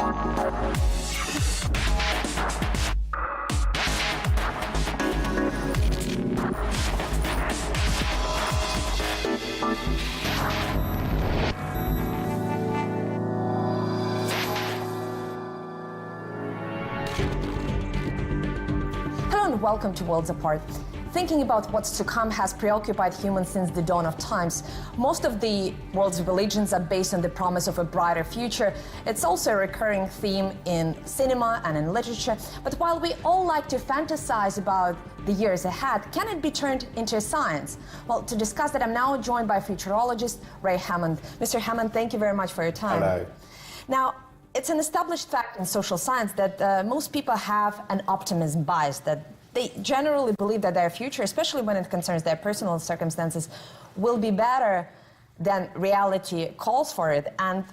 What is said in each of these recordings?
Hello and welcome to Worlds Apart. Thinking about what's to come has preoccupied humans since the dawn of times. Most of the world's religions are based on the promise of a brighter future. It's also a recurring theme in cinema and in literature. But while we all like to fantasize about the years ahead, can it be turned into science? Well, to discuss that, I'm now joined by futurologist Ray Hammond. Mr. Hammond, thank you very much for your time. Hello. Now, it's an established fact in social science that most people have an optimism bias, that they generally believe that their future, especially when it concerns their personal circumstances, will be better than reality calls for it. And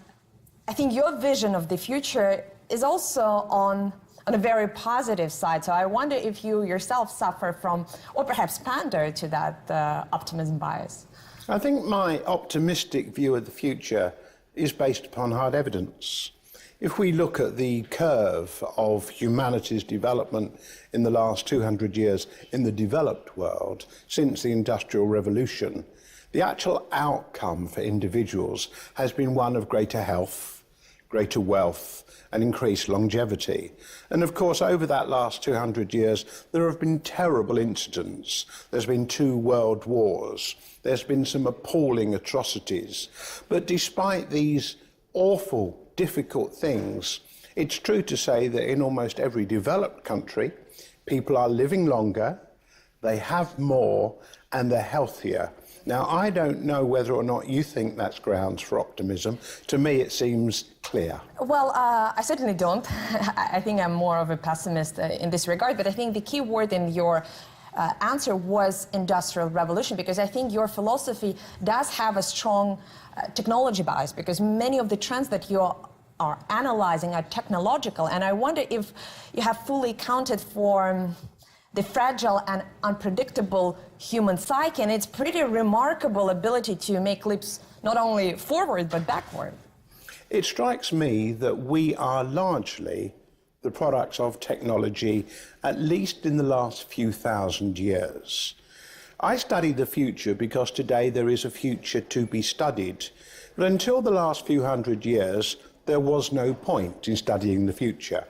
I think your vision of the future is also on a very positive side. So I wonder if you yourself suffer from, or perhaps pander to that optimism bias. I think my optimistic view of the future is based upon hard evidence. If we look at the curve of humanity's development in the last 200 years in the developed world, since the Industrial Revolution, the actual outcome for individuals has been one of greater health, greater wealth, and increased longevity. And of course, over that last 200 years, there have been terrible incidents. There's been 2 world wars. There's been some appalling atrocities. But despite these awful, difficult things, it's true to say that in almost every developed country, people are living longer, they have more, and they're healthier. Now, I don't know whether or not you think that's grounds for optimism. To me, it seems clear. Well, I certainly don't. I think I'm more of a pessimist in this regard, but I think the key word in your answer was industrial revolution, because I think your philosophy does have a strong technology bias, because many of the trends that you are analyzing are technological, and I wonder if you have fully accounted for the fragile and unpredictable human psyche and its pretty remarkable ability to make leaps not only forward but backward. It strikes me that we are largely the products of technology, at least in the last few thousand years. I study the future because today there is a future to be studied. But until the last few hundred years, there was no point in studying the future.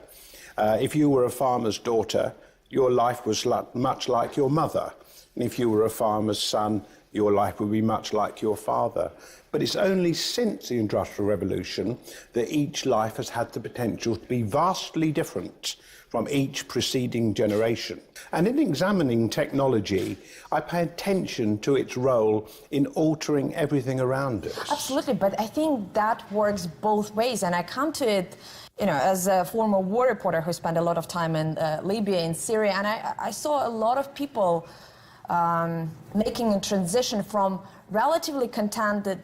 If you were a farmer's daughter, your life was much like your mother. And if you were a farmer's son, your life would be much like your father. But it's only since the Industrial Revolution that each life has had the potential to be vastly different from each preceding generation. And in examining technology, I pay attention to its role in altering everything around us. Absolutely, but I think that works both ways, and I come to it as a former war reporter who spent a lot of time in Libya, in Syria, and I saw a lot of people making a transition from relatively contented,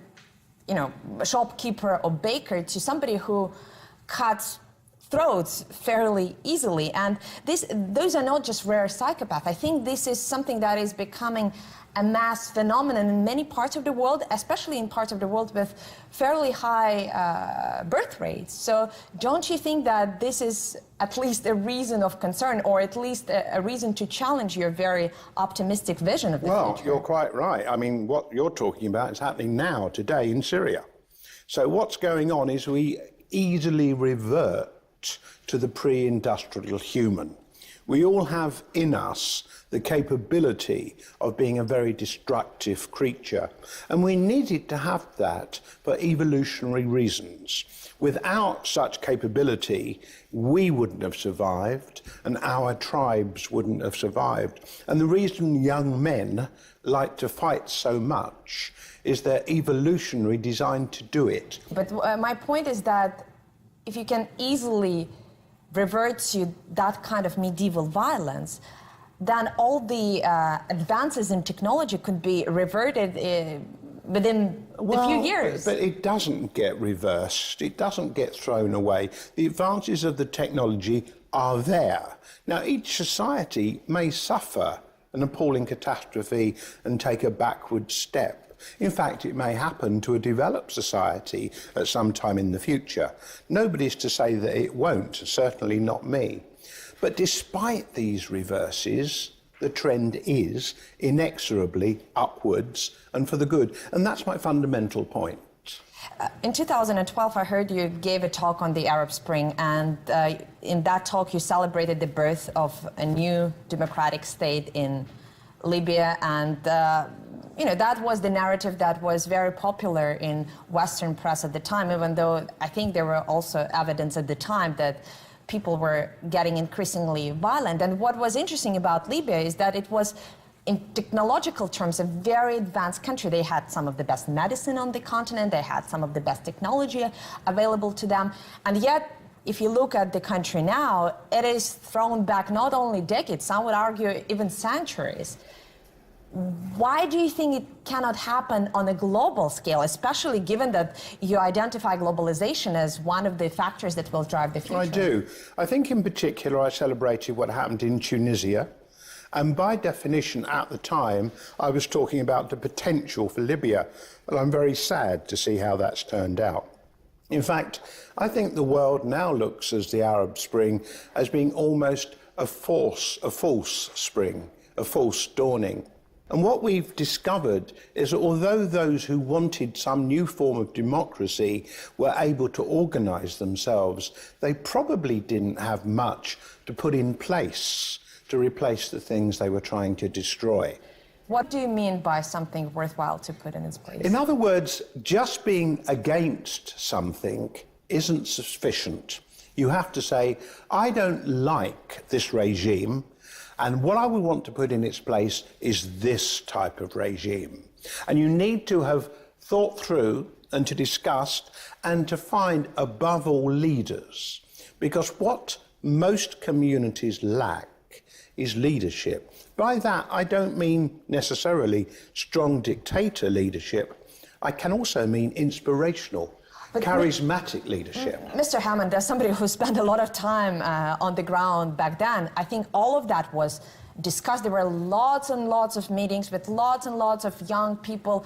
shopkeeper or baker to somebody who cuts throats fairly easily. And those are not just rare psychopaths. I think this is something that is becoming a mass phenomenon in many parts of the world, especially in parts of the world with fairly high birth rates. So don't you think that this is at least a reason of concern, or at least a reason to challenge your very optimistic vision of the future? Well, you're quite right. I mean, what you're talking about is happening now, today, in Syria. So what's going on is we easily revert to the pre-industrial human. We all have in us the capability of being a very destructive creature, and we needed to have that for evolutionary reasons. Without such capability, we wouldn't have survived, and our tribes wouldn't have survived. And the reason young men like to fight so much is they're evolutionary designed to do it. But my point is that if you can easily revert to that kind of medieval violence, then all the advances in technology could be reverted within a few years. But it doesn't get reversed. It doesn't get thrown away. The advances of the technology are there. Now, each society may suffer an appalling catastrophe and take a backward step. In fact, it may happen to a developed society at some time in the future. Nobody's to say that it won't, certainly not me. But despite these reverses, the trend is inexorably upwards and for the good. And that's my fundamental point. In 2012, I heard you gave a talk on the Arab Spring, and in that talk you celebrated the birth of a new democratic state in Libya, and that was the narrative that was very popular in Western press at the time, even though I think there were also evidence at the time that people were getting increasingly violent. And what was interesting about Libya is that it was, in technological terms, a very advanced country. They had some of the best medicine on the continent, they had some of the best technology available to them, and yet, if you look at the country now, it is thrown back not only decades, some would argue even centuries. Why do you think it cannot happen on a global scale, especially given that you identify globalization as one of the factors that will drive the future? I do. I think in particular I celebrated what happened in Tunisia. And by definition, at the time, I was talking about the potential for Libya. And I'm very sad to see how that's turned out. In fact, I think the world now looks at the Arab Spring as being almost a false spring, a false dawning. And what we've discovered is that although those who wanted some new form of democracy were able to organize themselves, they probably didn't have much to put in place to replace the things they were trying to destroy. What do you mean by something worthwhile to put in its place? In other words, just being against something isn't sufficient. You have to say, I don't like this regime, and what I would want to put in its place is this type of regime. And you need to have thought through and to discuss and to find, above all, leaders. Because what most communities lack is leadership. By that, I don't mean necessarily strong dictator leadership. I can also mean inspirational, charismatic leadership. Mr. Hammond, as somebody who spent a lot of time on the ground back then, I think all of that was discussed. There were lots and lots of meetings with lots and lots of young people,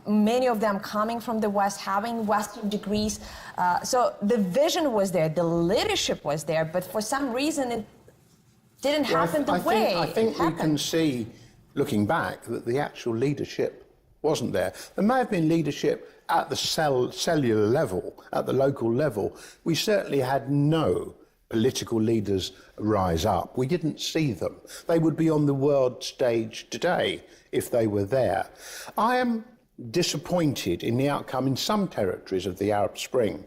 many of them coming from the West, having Western degrees. So the vision was there, the leadership was there, but for some reason it didn't happen the way I think we can see, looking back, that the actual leadership wasn't there. There may have been leadership at the cellular level, at the local level. We certainly had no political leaders rise up. We didn't see them. They would be on the world stage today if they were there. I am disappointed in the outcome in some territories of the Arab Spring,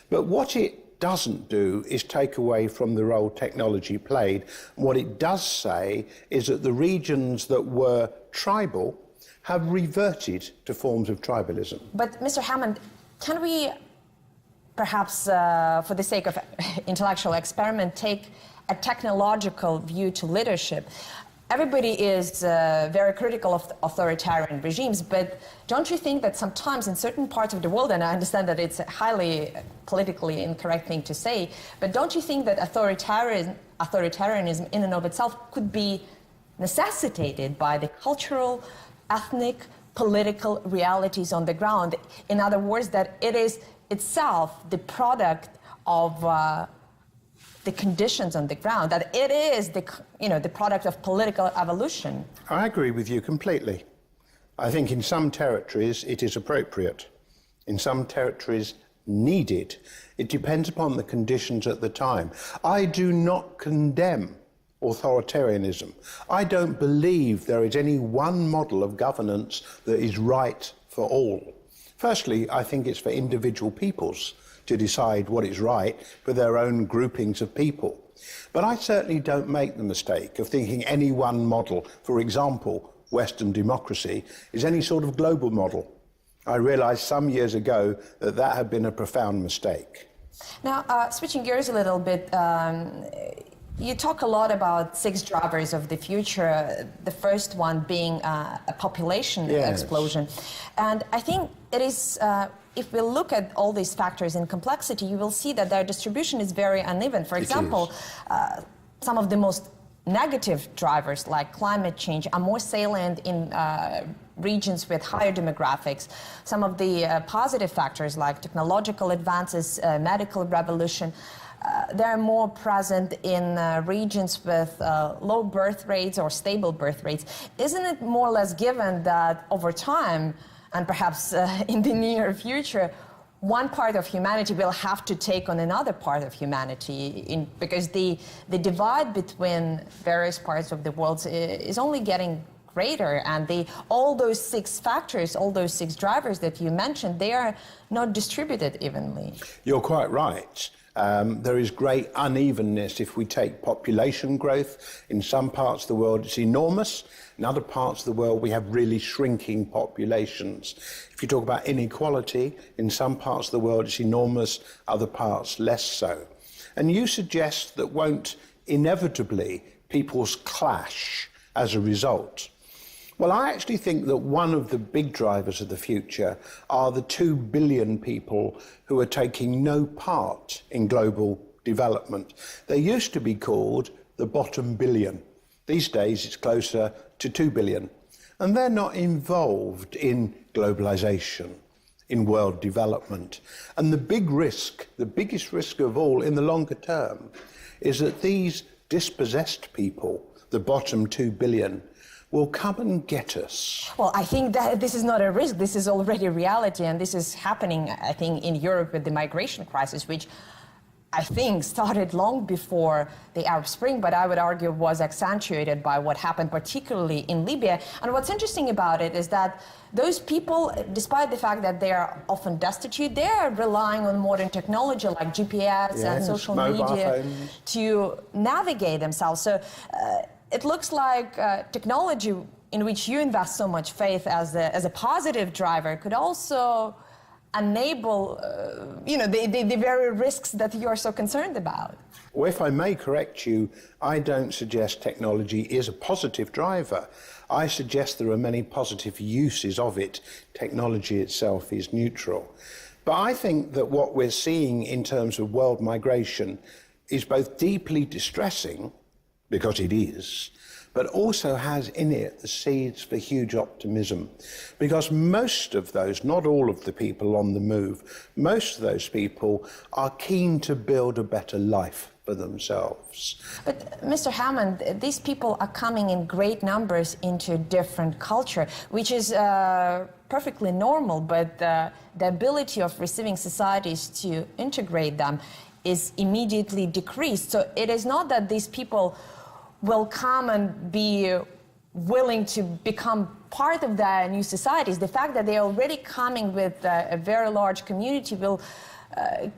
but what it doesn't do is take away from the role technology played. What it does say is that the regions that were tribal have reverted to forms of tribalism. But Mr. Hammond, can we perhaps, for the sake of intellectual experiment, take a technological view to leadership? Everybody is very critical of authoritarian regimes, but don't you think that sometimes in certain parts of the world, and I understand that it's a highly politically incorrect thing to say, but don't you think that authoritarianism in and of itself could be necessitated by the cultural, ethnic, political realities on the ground? In other words, that it is itself the product of the conditions on the ground, that it is the product of political evolution. I agree with you completely. I think in some territories it is appropriate. In some territories needed. It depends upon the conditions at the time. I do not condemn authoritarianism. I don't believe there is any one model of governance that is right for all. Firstly, I think it's for individual peoples to decide what is right for their own groupings of people. But I certainly don't make the mistake of thinking any one model, for example, Western democracy, is any sort of global model. I realized some years ago that that had been a profound mistake. Now, switching gears a little bit, you talk a lot about 6 drivers of the future, the first one being a population explosion. And I think it is, if we look at all these factors in complexity, you will see that their distribution is very uneven. For example, some of the most negative drivers like climate change are more salient in regions with higher demographics. Some of the positive factors like technological advances, medical revolution, they're more present in regions with low birth rates or stable birth rates. Isn't it more or less given that over time, and perhaps in the near future, one part of humanity will have to take on another part of humanity because the divide between various parts of the world is only getting greater, and all those 6 factors, all those 6 drivers that you mentioned, they are not distributed evenly. You're quite right. There is great unevenness if we take population growth. In some parts of the world it's enormous. In other parts of the world we have really shrinking populations. If you talk about inequality, in some parts of the world it's enormous, other parts less so. And you suggest that won't inevitably peoples clash as a result. Well, I actually think that one of the big drivers of the future are the 2 billion people who are taking no part in global development. They used to be called the bottom billion. These days it's closer to 2 billion. And they're not involved in globalization, in world development. And the biggest risk of all in the longer term, is that these dispossessed people, the bottom 2 billion, will come and get us. Well, I think that this is not a risk. This is already reality, and this is happening, I think, in Europe with the migration crisis, which I think started long before the Arab Spring, but I would argue was accentuated by what happened, particularly in Libya. And what's interesting about it is that those people, despite the fact that they are often destitute, they are relying on modern technology like GPS and social media to navigate themselves. So it looks like technology in which you invest so much faith as a positive driver could also enable the very risks that you are so concerned about. Well, if I may correct you, I don't suggest technology is a positive driver. I suggest there are many positive uses of it. Technology itself is neutral. But I think that what we're seeing in terms of world migration is both deeply distressing, because it is, but also has in it the seeds for huge optimism. Because most of those, not all of the people on the move, most of those people are keen to build a better life for themselves. But Mr. Hammond, these people are coming in great numbers into different culture, which is perfectly normal, but the ability of receiving societies to integrate them is immediately decreased. So it is not that these people will come and be willing to become part of the new societies. The fact that they're already coming with a very large community will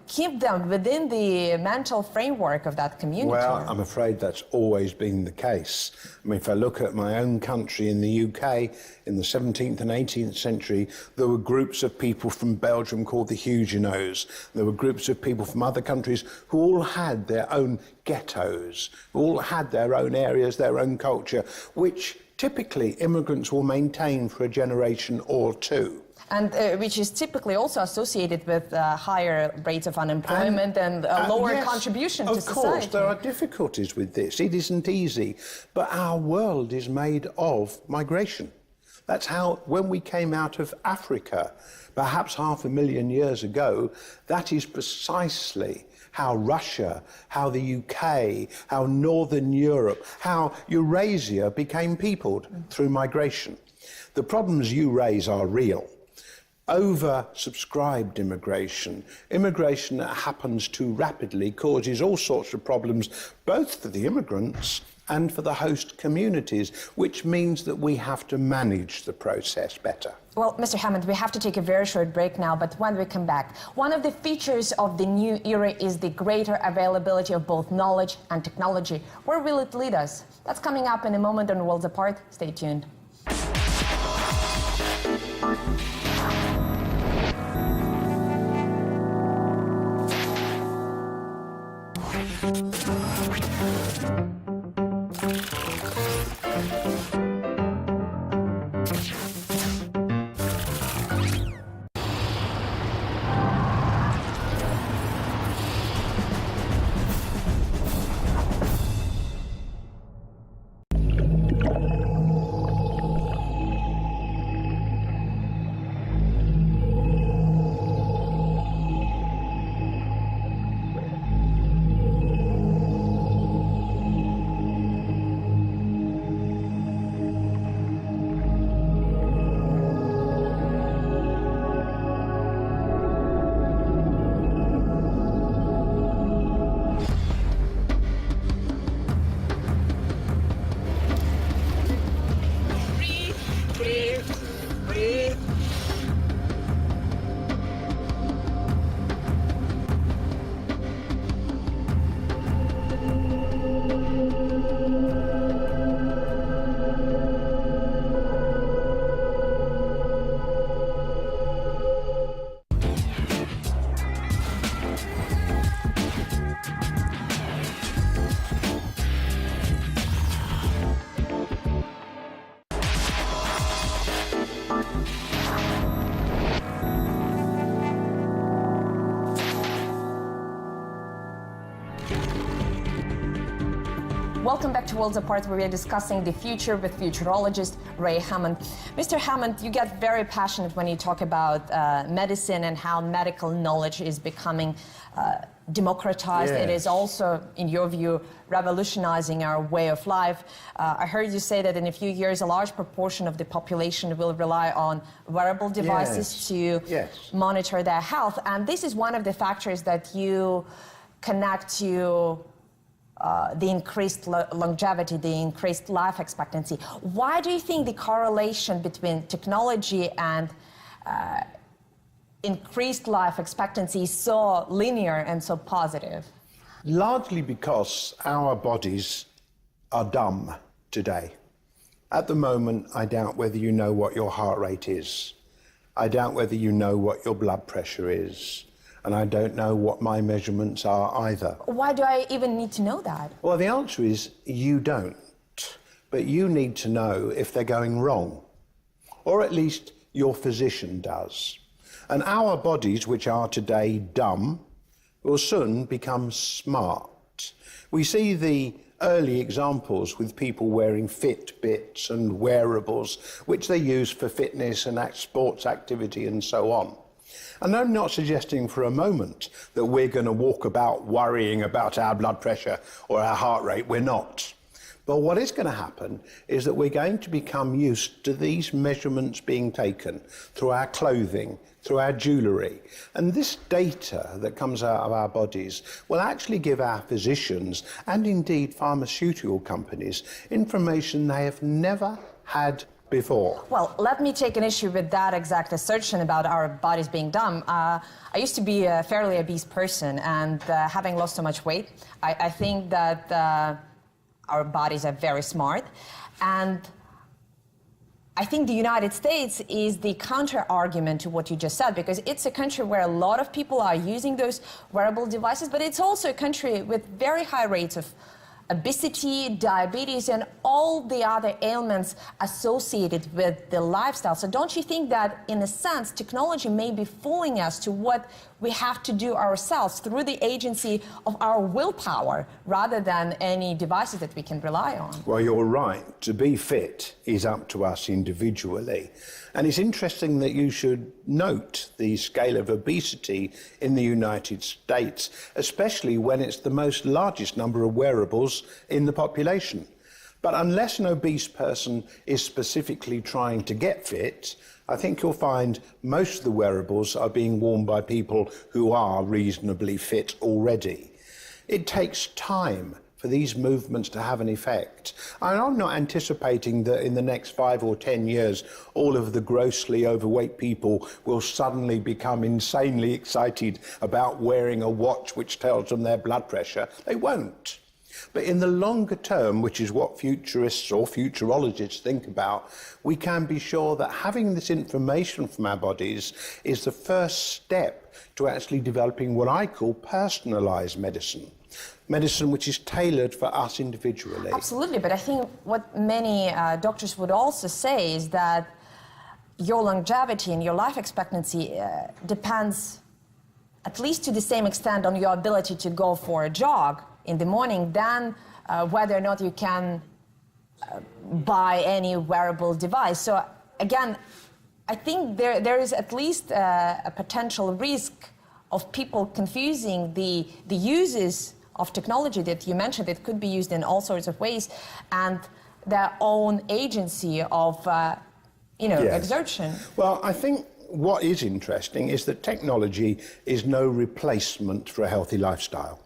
keep them within the mental framework of that community. Well, I'm afraid that's always been the case. I mean, if I look at my own country in the UK, in the 17th and 18th century, there were groups of people from Belgium called the Huguenots. There were groups of people from other countries who all had their own ghettos, who all had their own areas, their own culture, which typically immigrants will maintain for a generation or two. And which is typically also associated with higher rates of unemployment and lower contribution to society. Of course, there are difficulties with this. It isn't easy. But our world is made of migration. That's how, when we came out of Africa, perhaps 500,000 years ago, that is precisely how Russia, how the UK, how Northern Europe, how Eurasia became peopled through migration. The problems you raise are real. Oversubscribed immigration that happens too rapidly causes all sorts of problems, both for the immigrants and for the host communities, which means that we have to manage the process better. Well, Mr. Hammond, we have to take a very short break now, but when we come back, one of the features of the new era is the greater availability of both knowledge and technology. Where will it lead us? That's coming up in a moment on Worlds Apart. Stay tuned. Welcome back to Worlds Apart, where we are discussing the future with futurologist Ray Hammond. Mr. Hammond, you get very passionate when you talk about medicine and how medical knowledge is becoming democratized. Yes. It is also, in your view, revolutionizing our way of life. I heard you say that in a few years, a large proportion of the population will rely on wearable devices to monitor their health. And this is one of the factors that you connect to the increased longevity, the increased life expectancy. Why do you think the correlation between technology and increased life expectancy is so linear and so positive? Largely because our bodies are dumb today. At the moment, I doubt whether you know what your heart rate is. I doubt whether you know what your blood pressure is. And I don't know what my measurements are either. Why do I even need to know that? Well, the answer is you don't. But you need to know if they're going wrong. Or at least your physician does. And our bodies, which are today dumb, will soon become smart. We see the early examples with people wearing Fitbits and wearables, which they use for fitness and sports activity and so on. And I'm not suggesting for a moment that we're going to walk about worrying about our blood pressure or our heart rate. We're not. But what is going to happen is that we're going to become used to these measurements being taken through our clothing, through our jewellery. And this data that comes out of our bodies will actually give our physicians and indeed pharmaceutical companies information they have never had before. Well, let me take an issue with that exact assertion about our bodies being dumb. I used to be a fairly obese person, and having lost so much weight, I think that our bodies are very smart. And I think the United States is the counter-argument to what you just said, because it's a country where a lot of people are using those wearable devices, but it's also a country with very high rates of obesity, diabetes, and all the other ailments associated with the lifestyle. So don't you think that, in a sense, technology may be fooling us to what we have to do ourselves through the agency of our willpower, rather than any devices that we can rely on? Well, you're right. To be fit is up to us individually. And it's interesting that you should note the scale of obesity in the United States, especially when it's the most largest number of wearables in the population. But unless an obese person is specifically trying to get fit, I think you'll find most of the wearables are being worn by people who are reasonably fit already. It takes time for these movements to have an effect. And I'm not anticipating that in the next 5 or 10 years, all of the grossly overweight people will suddenly become insanely excited about wearing a watch which tells them their blood pressure. They won't. But in the longer term, which is what futurists or futurologists think about, we can be sure that having this information from our bodies is the first step to actually developing what I call personalized medicine. Medicine which is tailored for us individually. Absolutely, but I think what many doctors would also say is that your longevity and your life expectancy depends, at least to the same extent, on your ability to go for a jog in the morning than whether or not you can buy any wearable device. So again, I think there is at least a potential risk of people confusing the uses of technology that you mentioned. It could be used in all sorts of ways, and their own agency of exertion. Well, I think what is interesting is that technology is no replacement for a healthy lifestyle.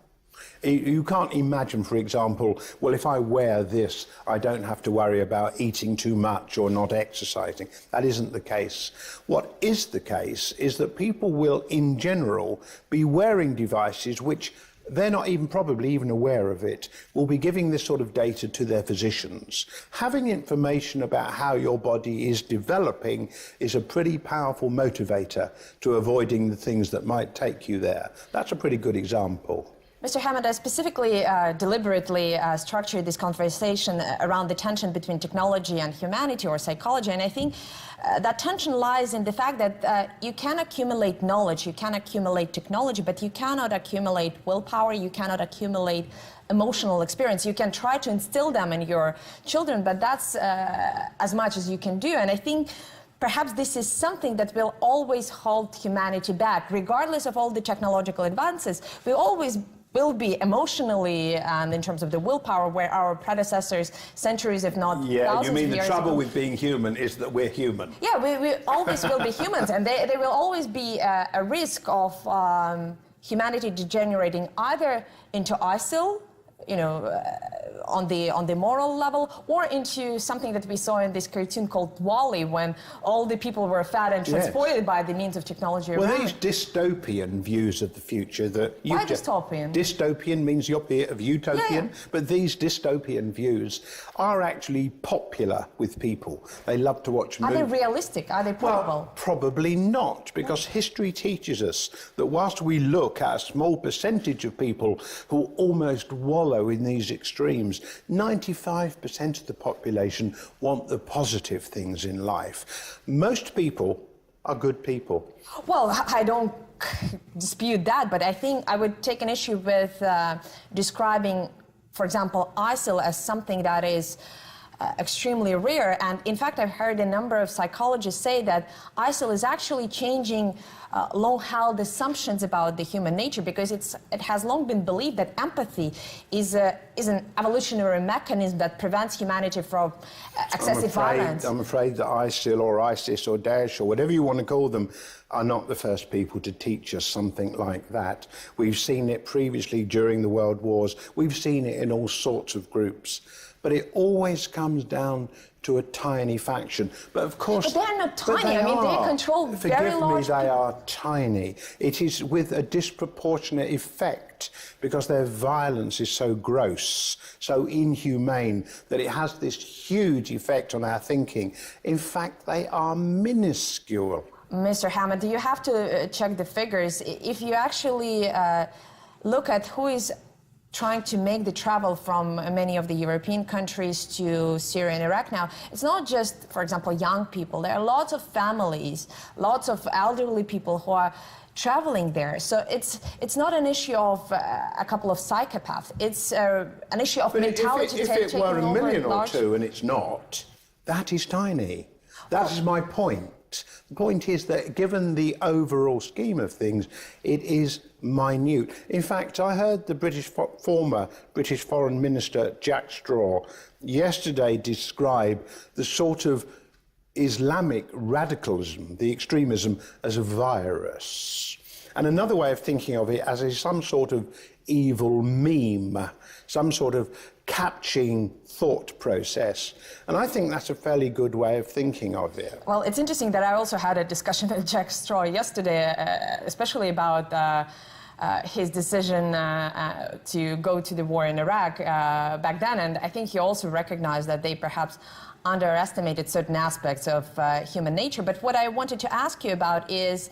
You can't imagine, for example, well, if I wear this, I don't have to worry about eating too much or not exercising. That isn't the case. What is the case is that people will, in general, be wearing devices which they're not even probably even aware of it, will be giving this sort of data to their physicians. Having information about how your body is developing is a pretty powerful motivator to avoiding the things that might take you there. That's a pretty good example. Mr. Hammond, I specifically, deliberately structured this conversation around the tension between technology and humanity or psychology, and I think that tension lies in the fact that you can accumulate knowledge, you can accumulate technology, but you cannot accumulate willpower, you cannot accumulate emotional experience. You can try to instill them in your children, but that's as much as you can do, and I think perhaps this is something that will always hold humanity back. Regardless of all the technological advances, we always will be emotionally, and in terms of the willpower, where our predecessors, centuries if not thousands of years ago. Yeah, you mean the trouble with being human is that we're human. Yeah, we always will be humans, and there will always be a risk of humanity degenerating either into ISIL, on the moral level, or into something that we saw in this cartoon called WALL-E, when all the people were fat and transported by the means of technology around. Well, these dystopian views of the future that you... Why dystopian? Dystopian means the opposite of utopian, but these dystopian views are actually popular with people. They love to watch movies. Are they realistic? Are they probable? Well, probably not, because history teaches us that whilst we look at a small percentage of people who almost wallow in these extremes, 95% of the population want the positive things in life. Most people are good people. Well, I don't dispute that, but I think I would take an issue with describing, for example, ISIL as something that is extremely rare. And in fact, I've heard a number of psychologists say that ISIL is actually changing long-held assumptions about the human nature, because it has long been believed that empathy is an evolutionary mechanism that prevents humanity from excessive violence. I'm afraid that ISIL or ISIS or Daesh or whatever you want to call them are not the first people to teach us something like that. We've seen it previously during the World Wars. We've seen it in all sorts of groups. But it always comes down to a tiny faction. But of course... But they're not tiny. They control very large... Forgive me, they are tiny. It is with a disproportionate effect, because their violence is so gross, so inhumane, that it has this huge effect on our thinking. In fact, they are minuscule. Mr. Hammond, you have to check the figures. If you actually look at who is trying to make the travel from many of the European countries to Syria and Iraq now, it's not just, for example, young people. There are lots of families, lots of elderly people who are traveling there. So it's not an issue of a couple of psychopaths. It's an issue of mentality. If it were a million or two, and it's not, that is tiny. That is my point. The point is that given the overall scheme of things, it is minute. In fact, I heard the former British Foreign Minister Jack Straw yesterday describe the sort of Islamic radicalism, the extremism, as a virus. And another way of thinking of it as some sort of evil meme, some sort of catching thought process. And I think that's a fairly good way of thinking of it. Well, it's interesting that I also had a discussion with Jack Straw yesterday, especially about his decision to go to the war in Iraq back then. And I think he also recognized that they perhaps underestimated certain aspects of human nature. But what I wanted to ask you about is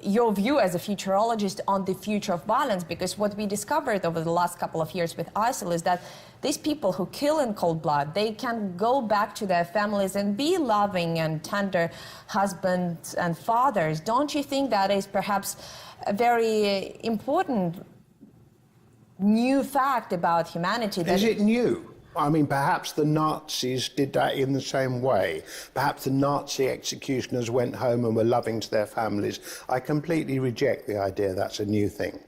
your view as a futurologist on the future of violence, because what we discovered over the last couple of years with ISIL is that these people who kill in cold blood, they can go back to their families and be loving and tender husbands and fathers. Don't you think that is perhaps a very important new fact about humanity? Is it new? I mean, perhaps the Nazis did that in the same way. Perhaps the Nazi executioners went home and were loving to their families. I completely reject the idea that's a new thing.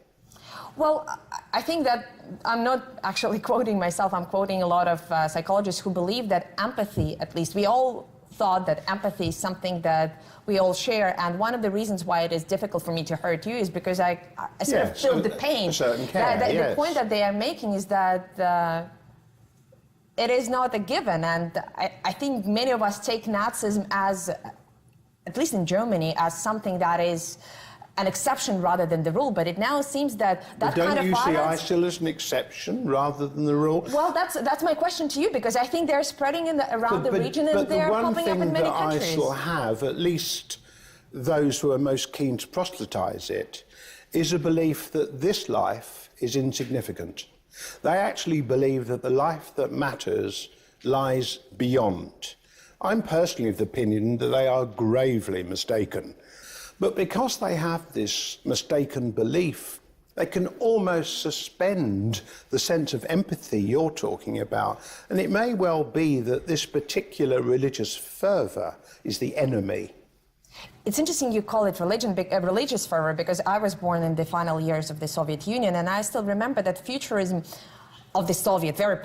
Well, I think that I'm not actually quoting myself. I'm quoting a lot of psychologists who believe that empathy, at least we all thought that empathy is something that we all share. And one of the reasons why it is difficult for me to hurt you is because I sort of feel the pain. A certain care, The point that they are making is that it is not a given, and I think many of us take Nazism as, at least in Germany, as something that is an exception rather than the rule. But it now seems that kind of violence... Don't you see ISIL as an exception rather than the rule? Well, that's my question to you, because I think they're spreading around the region, and they're popping up in many countries. But the one thing that ISIL have, at least those who are most keen to proselytise it, is a belief that this life is insignificant. They actually believe that the life that matters lies beyond. I'm personally of the opinion that they are gravely mistaken. But because they have this mistaken belief, they can almost suspend the sense of empathy you're talking about. And it may well be that this particular religious fervour is the enemy. It's interesting you call it religious fervor, because I was born in the final years of the Soviet Union, and I still remember that futurism of the Soviet, very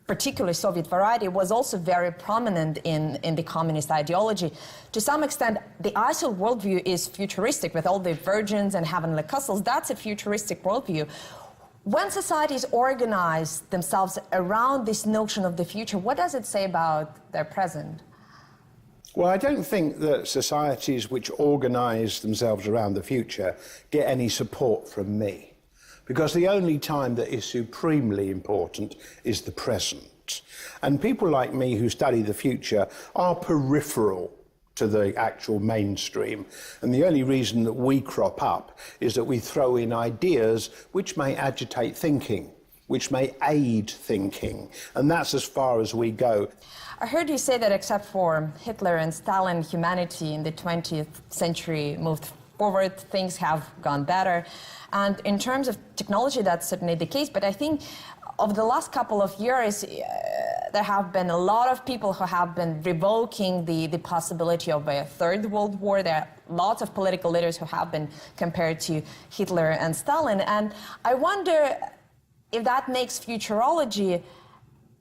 particular Soviet variety, was also very prominent in the communist ideology. To some extent, the ISIL worldview is futuristic, with all the virgins and heavenly castles. That's a futuristic worldview. When societies organize themselves around this notion of the future, what does it say about their present? Well, I don't think that societies which organise themselves around the future get any support from me, because the only time that is supremely important is the present. And people like me who study the future are peripheral to the actual mainstream. And the only reason that we crop up is that we throw in ideas which may agitate thinking, which may aid thinking. And that's as far as we go. I heard you say that except for Hitler and Stalin, humanity in the 20th century moved forward, things have gone better. And in terms of technology, that's certainly the case. But I think over the last couple of years, there have been a lot of people who have been revoking the possibility of a third world war. There are lots of political leaders who have been compared to Hitler and Stalin. And I wonder if that makes futurology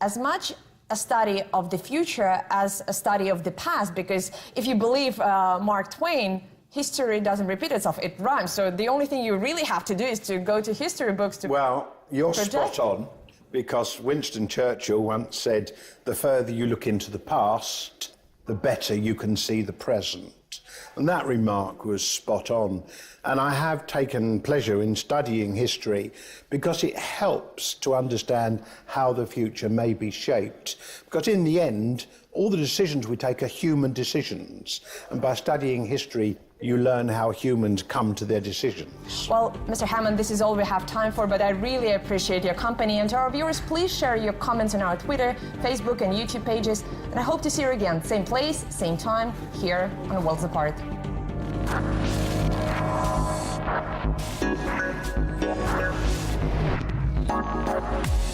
as much a study of the future as a study of the past, because if you believe Mark Twain, history doesn't repeat itself, it rhymes. So the only thing you really have to do is to go to history books to Well, you're project. spot on, because Winston Churchill once said, the further you look into the past, the better you can see the present. And that remark was spot on. And I have taken pleasure in studying history because it helps to understand how the future may be shaped. Because in the end, all the decisions we take are human decisions. And by studying history, you learn how humans come to their decisions. Well, Mr. Hammond, this is all we have time for, but I really appreciate your company. And to our viewers, please share your comments on our Twitter, Facebook, and YouTube pages. And I hope to see you again, same place, same time, here on Worlds Apart. Thank you.